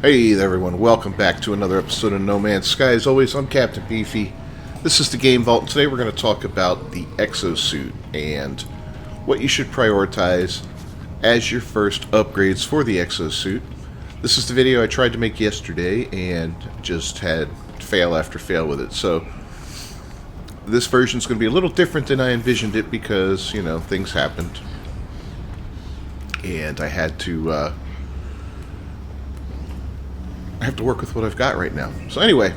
Hey there everyone, welcome back to another episode of No Man's Sky. As always, I'm Captain Beefy. This is the Game Vault, and today we're going to talk about the Exosuit and what you should prioritize as your first upgrades for the Exosuit. This is the video I tried to make yesterday and just had fail after fail with it. So this version is going to be a little different than I envisioned it because, you know, things happened. And I had to work with what I've got right now. So anyway,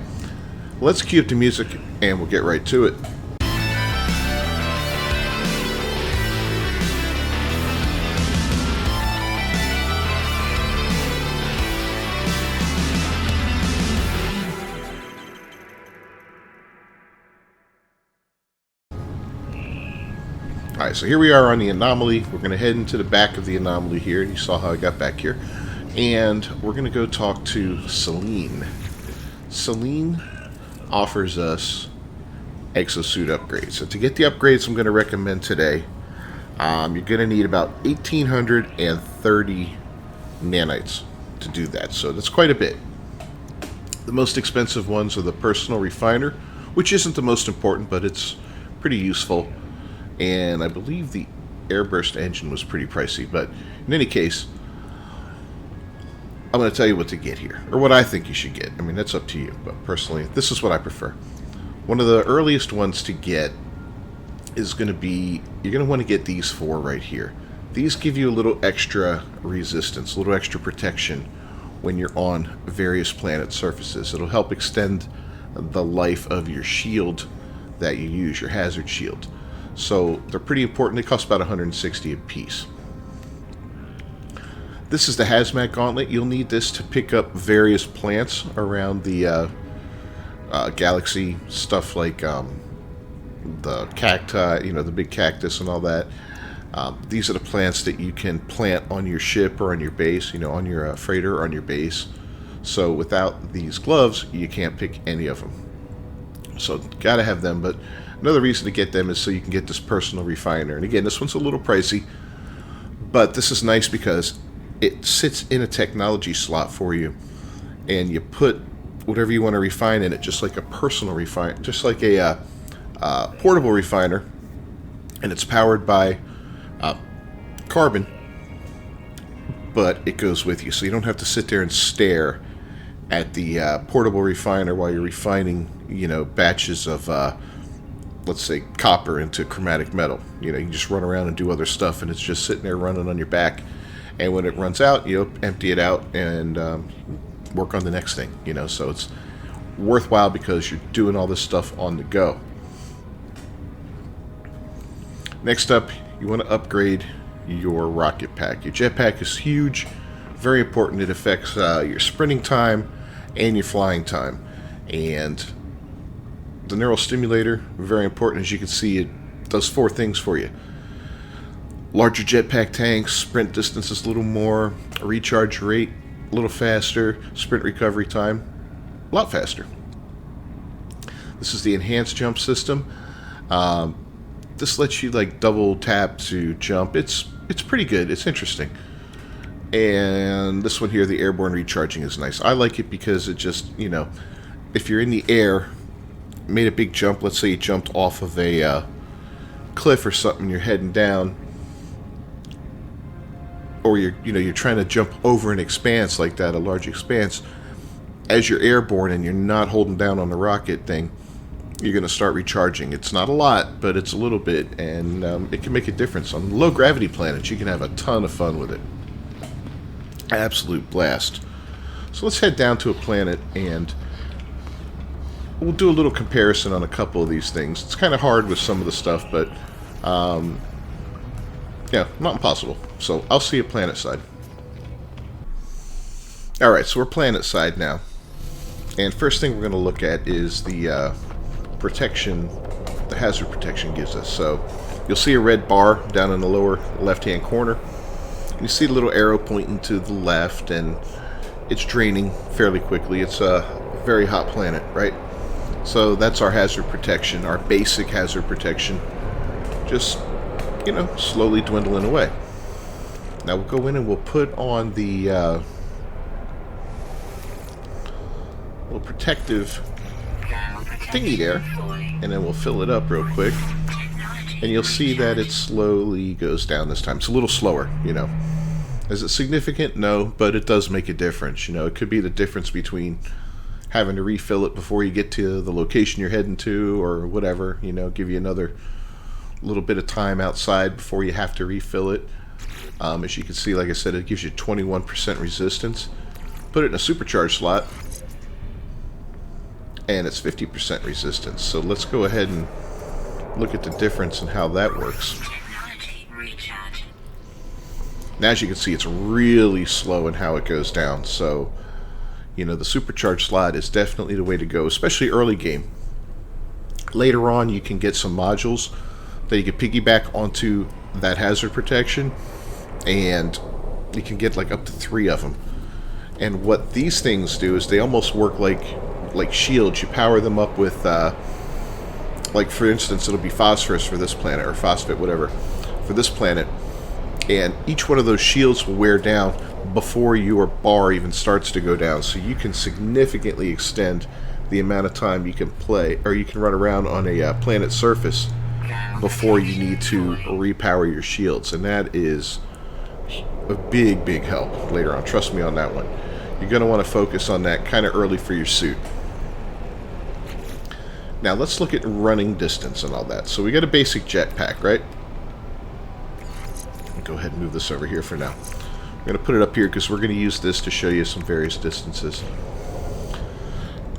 let's cue up the music and we'll get right to it. Alright, so here we are on the anomaly. We're going to head into the back of the anomaly here. You saw how I got back here. And we're going to go talk to Celine. Celine offers us exosuit upgrades. So to get the upgrades I'm going to recommend today, you're going to need about 1,830 nanites to do that. So that's quite a bit. The most expensive ones are the personal refiner, which isn't the most important, but it's pretty useful. And I believe the airburst engine was pretty pricey, but in any case, I'm going to tell you what to get here, or what I think you should get. I mean, that's up to you, but personally, this is what I prefer. One of the earliest ones to get is going to be, you're going to want to get these four right here. These give you a little extra resistance, a little extra protection when you're on various planet surfaces. It'll help extend the life of your shield that you use, your hazard shield. So they're pretty important. They cost about 160 a piece. This is the hazmat gauntlet. You'll need this to pick up various plants around the galaxy, stuff like the cacti, you know, the big cactus and all that. These are the plants that you can plant on your ship or on your base, you know, on your freighter or on your base. So without these gloves, you can't pick any of them. So gotta have them. But another reason to get them is so you can get this personal refiner. And again, this one's a little pricey, but this is nice because it sits in a technology slot for you, and you put whatever you want to refine in it, just like a personal refiner, just like a portable refiner, and it's powered by carbon, but it goes with you, so you don't have to sit there and stare at the portable refiner while you're refining, you know, batches of, let's say, copper into chromatic metal. You know, you can just run around and do other stuff, and it's just sitting there running on your back. And when it runs out, you empty it out and work on the next thing, you know. So it's worthwhile because you're doing all this stuff on the go. Next up, you want to upgrade your rocket pack. Your jetpack is huge, very important. It affects your sprinting time and your flying time. And the neural stimulator, very important. As you can see, it does four things for you. Larger jetpack tanks, sprint distance is a little more, recharge rate a little faster, sprint recovery time a lot faster. This is the enhanced jump system. This lets you like double tap to jump. It's pretty good. It's interesting. And this one here, the airborne recharging, is nice. I like it because it just, you know, if you're in the air, made a big jump, let's say you jumped off of a cliff or something, you're heading down, or you're trying to jump over an expanse like that, a large expanse. As you're airborne and you're not holding down on the rocket thing, you're going to start recharging. It's not a lot, but it's a little bit, and it can make a difference. On low gravity planets, you can have a ton of fun with it. Absolute blast. So let's head down to a planet and we'll do a little comparison on a couple of these things. It's kind of hard with some of the stuff, but yeah, not impossible. So I'll see you planet side. Alright, so we're planet side now. And first thing we're going to look at is the protection, the hazard protection gives us. So you'll see a red bar down in the lower left-hand corner. You see the little arrow pointing to the left, and it's draining fairly quickly. It's a very hot planet, right? So that's our hazard protection, our basic hazard protection. Just, you know, slowly dwindling away. Now we'll go in and we'll put on the little protective thingy there, and then we'll fill it up real quick. And you'll see that it slowly goes down this time. It's a little slower, you know. Is it significant? No, but it does make a difference. You know, it could be the difference between having to refill it before you get to the location you're heading to or whatever, you know, give you another little bit of time outside before you have to refill it. As you can see, like I said, it gives you 21% resistance. Put it in a supercharged slot, and it's 50% resistance. So let's go ahead and look at the difference and how that works. Now, as you can see, it's really slow in how it goes down. So, you know, the supercharged slot is definitely the way to go, especially early game. Later on, you can get some modules that you can piggyback onto that hazard protection, and you can get like up to 3 of them. And what these things do is they almost work like shields. You power them up with, like for instance, it'll be phosphorus for this planet, or phosphate, whatever, for this planet. And each one of those shields will wear down before your bar even starts to go down. So you can significantly extend the amount of time you can play, or you can run around on a planet's surface before you need to repower your shields. And that is a big, big help later on. Trust me on that one. You're going to want to focus on that kind of early for your suit. Now let's look at running distance and all that. So we got a basic jetpack, right? Go ahead and move this over here for now. I'm going to put it up here because we're going to use this to show you some various distances.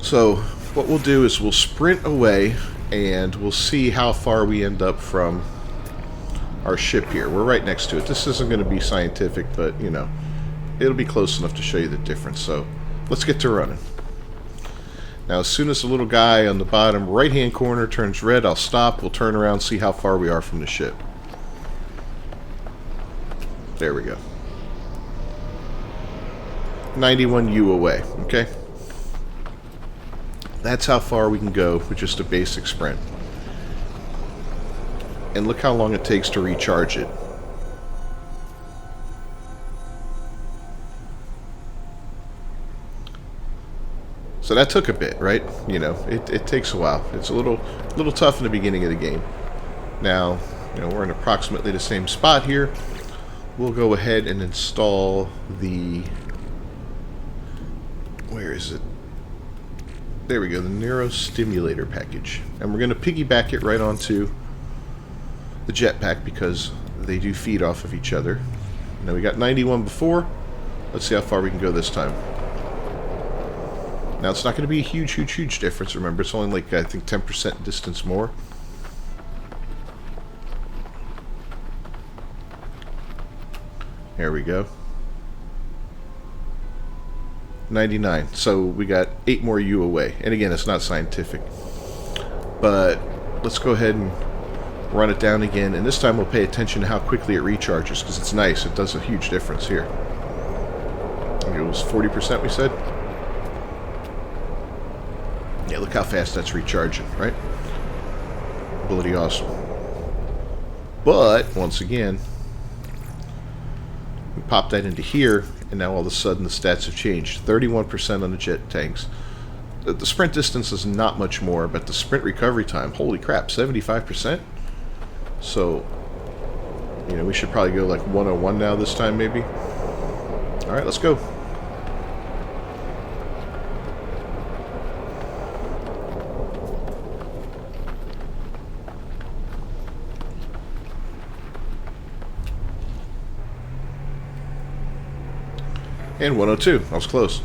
So what we'll do is we'll sprint away and we'll see how far we end up from our ship here. We're right next to it. This isn't going to be scientific, but you know, it'll be close enough to show you the difference. So let's get to running. Now as soon as the little guy on the bottom right hand corner turns red, I'll stop. We'll turn around, see how far we are from the ship. There we go. 91 U away, okay? That's how far we can go with just a basic sprint. And look how long it takes to recharge it. So that took a bit, right? You know, it takes a while. It's a little tough in the beginning of the game. Now, you know, we're in approximately the same spot here. We'll go ahead and install the... Where is it? There we go, the neurostimulator package. And we're going to piggyback it right onto the jetpack because they do feed off of each other. Now we got 91 before. Let's see how far we can go this time. Now it's not going to be a huge difference. Remember, it's only like, I think, 10% distance more. There we go. 99. So we got 8 more U away. And again, it's not scientific. But let's go ahead and run it down again. And this time we'll pay attention to how quickly it recharges, because it's nice. It does a huge difference here. I think it was 40% we said. Yeah, look how fast that's recharging, right? Bloody awesome. But, once again, we pop that into here, and now all of a sudden the stats have changed. 31% on the jet tanks. The sprint distance is not much more, but the sprint recovery time, holy crap, 75%? So, you know, we should probably go like 101 now this time, maybe. Alright, let's go. And 102. I was close.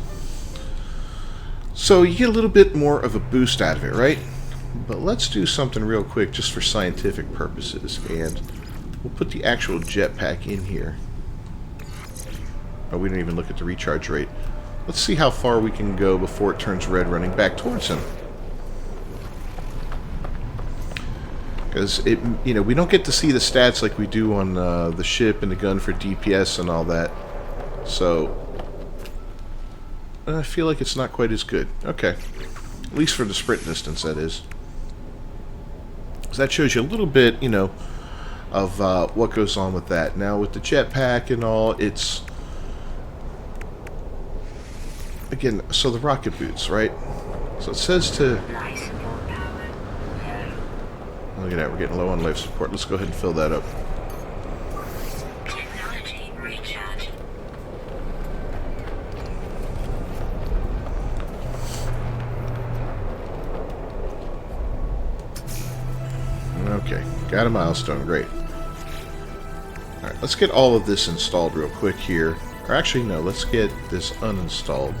So you get a little bit more of a boost out of it, right? But let's do something real quick just for scientific purposes. And we'll put the actual jetpack in here. Oh, we didn't even look at the recharge rate. Let's see how far we can go before it turns red running back towards him. Because, you know, we don't get to see the stats like we do on the ship and the gun for DPS and all that. So I feel like it's not quite as good. Okay. At least for the sprint distance, that is. So that shows you a little bit, you know, of what goes on with that. Now, with the jetpack and all, it's... again, so the rocket boots, right? So it says to... Look at that, we're getting low on life support. Let's go ahead and fill that up. Okay, got a milestone, great. Alright, let's get all of this installed real quick here. Or actually, no, let's get this uninstalled.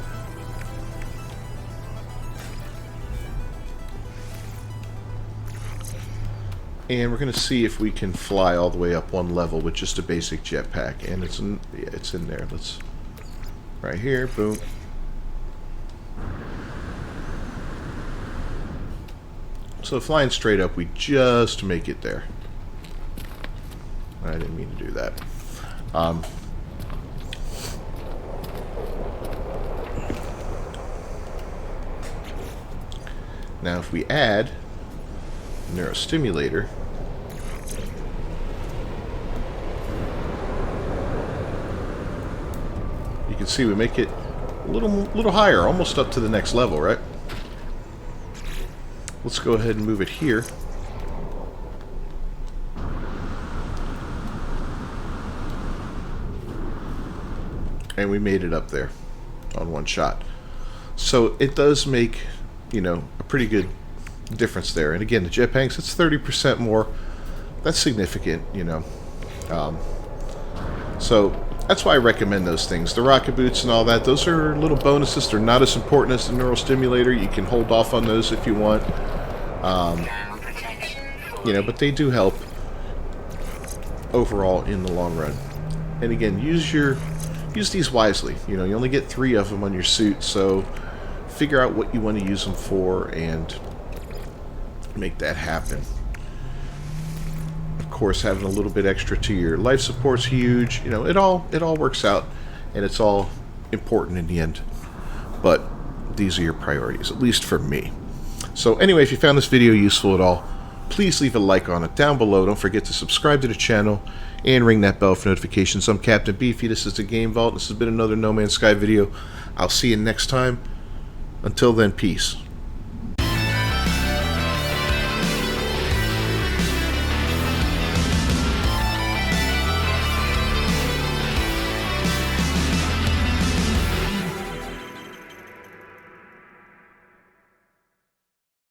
And we're going to see if we can fly all the way up one level with just a basic jetpack. And it's in, yeah, it's in there. Let's... Right here, boom. So flying straight up, we just make it there. I didn't mean to do that. Now if we add neurostimulator, you can see we make it a little higher, almost up to the next level, right? Let's go ahead and move it here. And we made it up there on one shot. So it does make, you know, a pretty good difference there. And again, the jetpacks, it's 30% more. That's significant, you know. So that's why I recommend those things. The rocket boots and all that, those are little bonuses. They're not as important as the neural stimulator. You can hold off on those if you want. You know, but they do help overall in the long run. And again, use these wisely. You know, you only get 3 of them on your suit, so figure out what you want to use them for and make that happen. Of course, having a little bit extra to your life support's huge. You know, it all works out, and it's all important in the end. But these are your priorities, at least for me. So anyway, if you found this video useful at all, please leave a like on it down below. Don't forget to subscribe to the channel and ring that bell for notifications. I'm Captain Beefy. This is the Game Vault. This has been another No Man's Sky video. I'll see you next time. Until then, peace.